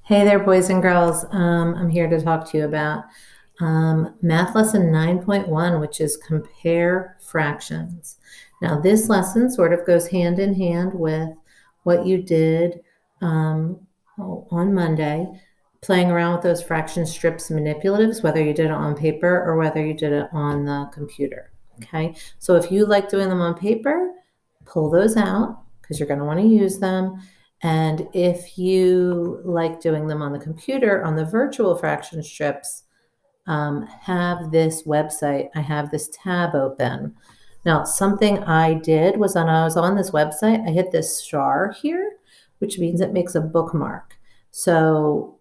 Hey there, boys and girls. I'm here to talk to you about math lesson 9.1, which is compare fractions. Now, this lesson sort of goes hand in hand with what you did on Monday, playing around with those fraction strips manipulatives, whether you did it on paper or whether you did it on the computer. Okay, so if you like doing them on paper, pull those out because you're going to want to use them. And if you like doing them on the computer, on the virtual fraction strips, have this website. I have this tab open. Now, something I did was when I was on this website, I hit this star here, which means it makes a bookmark. So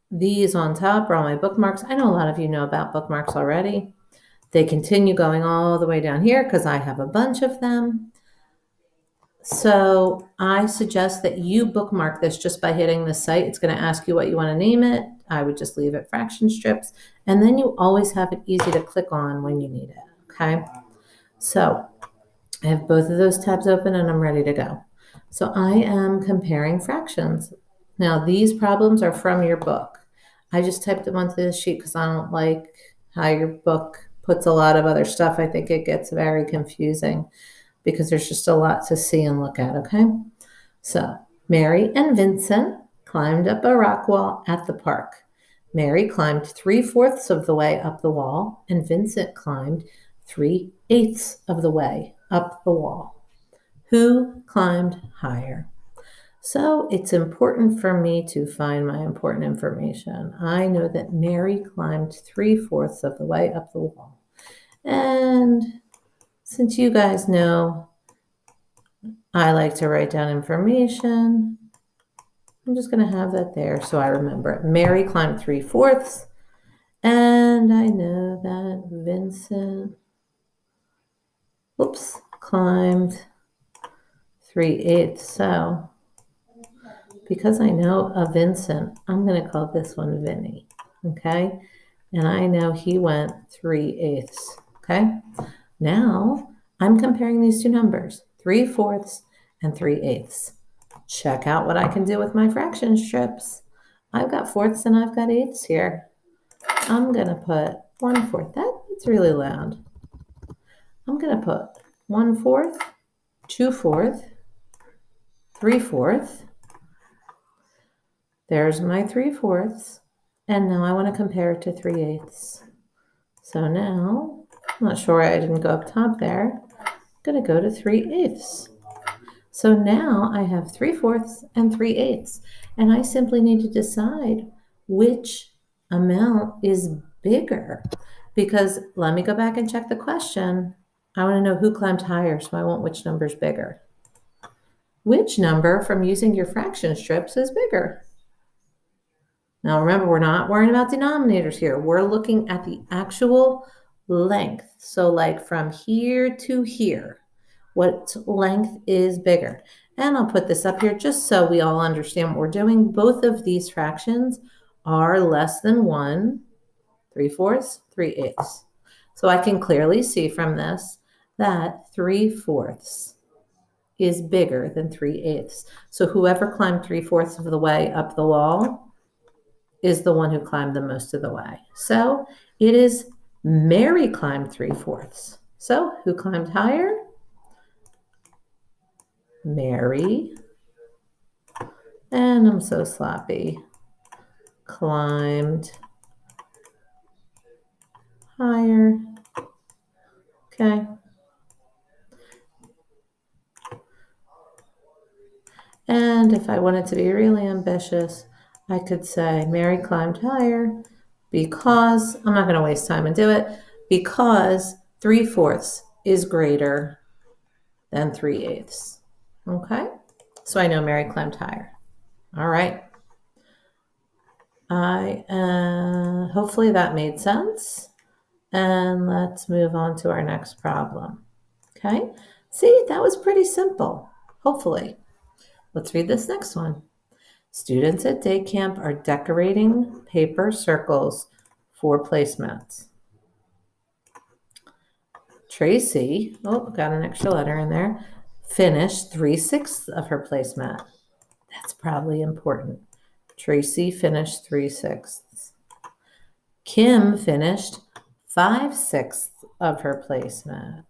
these on top are all my bookmarks. I know a lot of you know about bookmarks already. They continue going all the way down here because I have a bunch of them. So I suggest that you bookmark this just by hitting the site. It's going to ask you what you want to name it. I would just leave it fraction strips. And then you always have it easy to click on when you need it. Okay. So I have both of those tabs open and I'm ready to go. So I am comparing fractions. Now these problems are from your book. I just typed them onto this sheet because I don't like how your book puts a lot of other stuff. I think it gets very confusing because there's just a lot to see and look at, okay? So Mary and Vincent climbed up a rock wall at the park. Mary climbed 3/4 of the way up the wall, and Vincent climbed 3/8 of the way up the wall. Who climbed higher? So it's important for me to find my important information. I know that Mary climbed 3/4 of the way up the wall. And since you guys know I like to write down information, I'm just going to have that there so I remember it. Mary climbed 3/4, and I know that Vincent, climbed 3/8. So because I know a Vincent, I'm going to call this one Vinny, okay? And I know he went 3/8, okay? Now I'm comparing these two numbers, 3/4 and 3/8. Check out what I can do with my fraction strips. I've got fourths and I've got eighths here. I'm going to put 1/4. That's really loud. I'm going to put 1/4, 2/4, 3/4. There's my 3/4. And now I want to compare it to 3/8. So now, I'm not sure why I didn't go up top there. I'm going to go to 3/8. So now I have 3/4 and 3/8. And I simply need to decide which amount is bigger. Because let me go back and check the question. I want to know who climbed higher, so I want which number is bigger. Which number from using your fraction strips is bigger? Now remember, we're not worrying about denominators here. We're looking at the actual length. So like from here to here, what length is bigger? And I'll put this up here just so we all understand what we're doing. Both of these fractions are less than 1, 3/4, 3/8. So I can clearly see from this that 3/4 is bigger than 3/8. So whoever climbed 3/4 of the way up the wall is the one who climbed the most of the way. So it is Mary climbed 3/4. So who climbed higher? Mary. And I'm so sloppy. Climbed higher. Okay. And if I wanted to be really ambitious, I could say Mary climbed higher because, I'm not going to waste time and do it, because 3/4 is greater than 3/8. Okay? So I know Mary climbed higher. All right. Hopefully that made sense. And let's move on to our next problem. Okay? See, that was pretty simple, hopefully. Let's read this next one. Students at day camp are decorating paper circles for placemats. Tracy, got an extra letter in there, finished 3/6 of her placemat. That's probably important. Tracy finished 3/6. Kim finished 5/6 of her placement.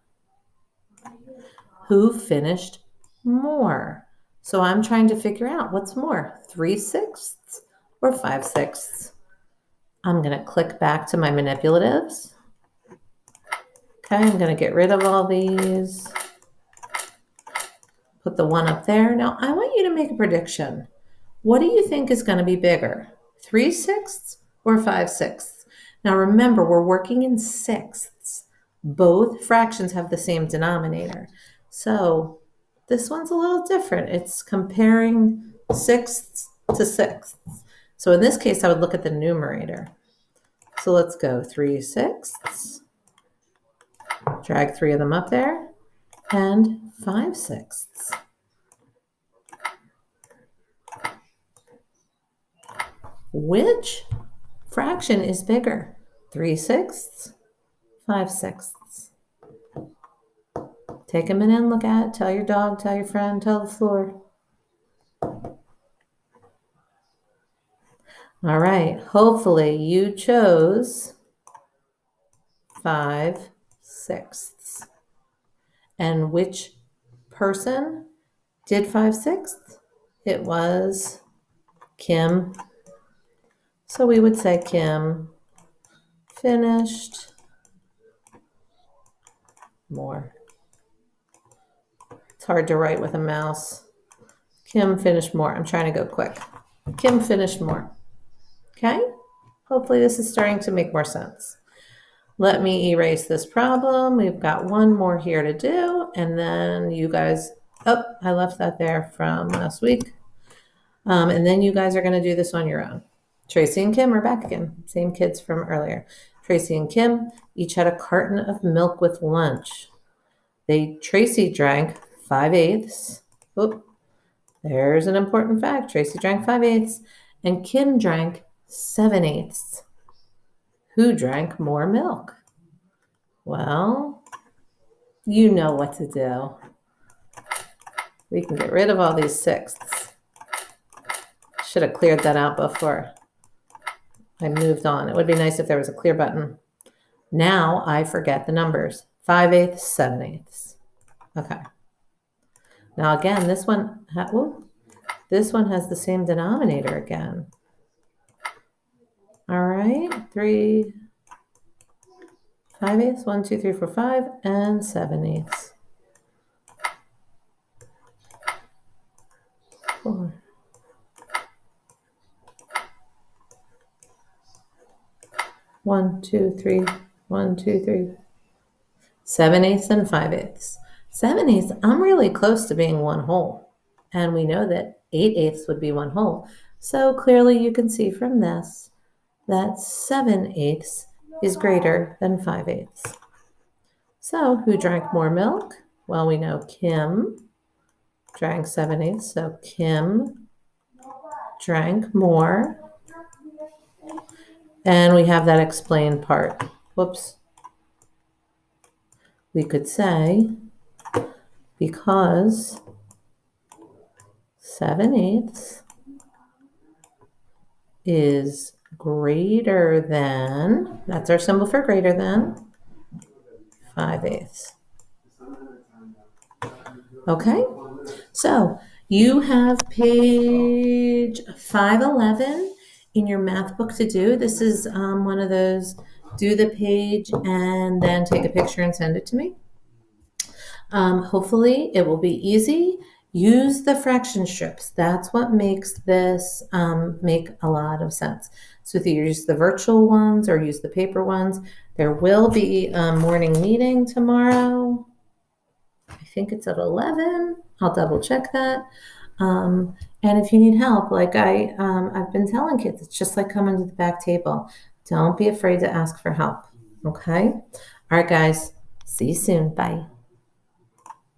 Who finished more? So I'm trying to figure out what's more, 3/6 or 5/6. I'm going to click back to my manipulatives. Okay, I'm going to get rid of all these. Put the 1 up there. Now I want you to make a prediction. What do you think is going to be bigger, 3/6 or 5/6? Now remember, we're working in sixths. Both fractions have the same denominator. So this one's a little different. It's comparing sixths to sixths. So in this case, I would look at the numerator. So let's go 3/6. Drag 3 of them up there, and 5/6. Which fraction is bigger, 3/6, 5/6? Take a minute and look at it. Tell your dog, tell your friend, tell the floor. All right, hopefully you chose 5/6. And which person did 5/6? It was Kim. So we would say Kim finished more. It's hard to write with a mouse. Kim finished more. I'm trying to go quick. Kim finished more. Okay? Hopefully this is starting to make more sense. Let me erase this problem. We've got one more here to do. And then you guys, oh, I left that there from last week. And then you guys are going to do this on your own. Tracy and Kim are back again. Same kids from earlier. Tracy and Kim each had a carton of milk with lunch. Tracy drank 5/8. Oop, there's an important fact. Tracy drank 5/8 and Kim drank 7/8. Who drank more milk? Well, you know what to do. We can get rid of all these sixths. Should have cleared that out before I moved on. It would be nice if there was a clear button. Now I forget the numbers. 5/8, 7/8. Okay. Now again, this one has the same denominator again. All right, 5/8, 1, 2, 3, 4, 5, and 7/8. 4. 1, 2, 3, 1, 2, 3. 7/8 and 5/8. 7/8, I'm really close to being one whole. And we know that 8/8 would be one whole. So clearly you can see from this that 7/8 is greater than 5/8. So who drank more milk? Well, we know Kim drank 7/8, so Kim drank more. And we have that explained part. Whoops. We could say because 7/8 is greater than, that's our symbol for greater than, 5/8. Okay, so you have page 511 in your math book to do. This is one of those, do the page and then take a picture and send it to me. Hopefully it will be easy. Use the fraction strips. That's what makes this make a lot of sense. So if you use the virtual ones or use the paper ones, there will be a morning meeting tomorrow. I think it's at 11. I'll double check that. And if you need help, like I've been telling kids, it's just like coming to the back table. Don't be afraid to ask for help. Okay? All right, guys. See you soon. Bye.